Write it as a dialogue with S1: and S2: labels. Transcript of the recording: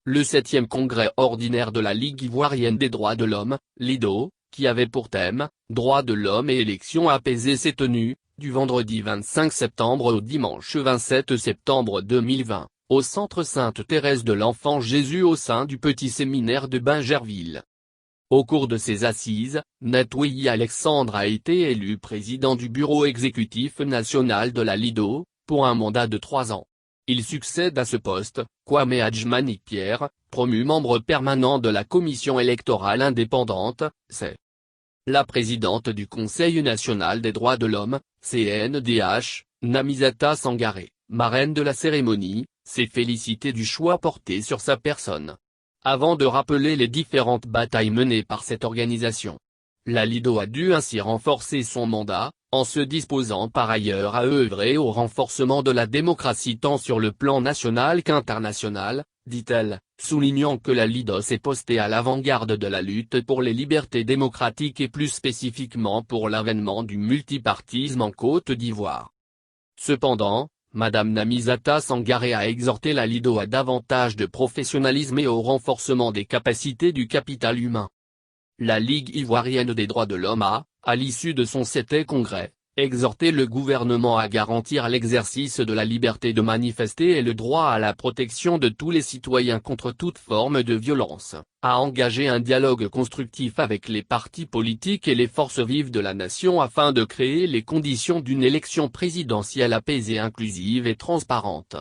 S1: le 7e congrès ordinaire de la Ligue ivoirienne des droits de l'homme, LIDO, qui avait pour thème « Droits de l'homme et élections apaisées » s'est tenu, du vendredi 25 septembre au dimanche 27 septembre 2020, au centre Sainte-Thérèse de l'Enfant Jésus au sein du petit séminaire de Bingerville. Au cours de ces assises, Netouyi Alexandre a été élu président du bureau exécutif national de la LIDO, pour un mandat de 3 ans. Il succède à ce poste, Kwame Adjmani Pierre, promu membre permanent de la Commission électorale indépendante, c'est la présidente du Conseil national des droits de l'homme, CNDH, Namisata Sangaré, marraine de la cérémonie, s'est félicitée du choix porté sur sa personne. Avant de rappeler les différentes batailles menées par cette organisation, la LIDO a dû ainsi renforcer son mandat, en se disposant par ailleurs à œuvrer au renforcement de la démocratie tant sur le plan national qu'international, dit-elle, soulignant que la LIDO s'est postée à l'avant-garde de la lutte pour les libertés démocratiques et plus spécifiquement pour l'avènement du multipartisme en Côte d'Ivoire. Cependant, Madame Namisata Sangaré a exhorté la LIDO à davantage de professionnalisme et au renforcement des capacités du capital humain. La Ligue ivoirienne des droits de l'homme a, à l'issue de son 7e congrès, exhorté le gouvernement à garantir l'exercice de la liberté de manifester et le droit à la protection de tous les citoyens contre toute forme de violence, à engager un dialogue constructif avec les partis politiques et les forces vives de la nation afin de créer les conditions d'une élection présidentielle apaisée, inclusive et transparente.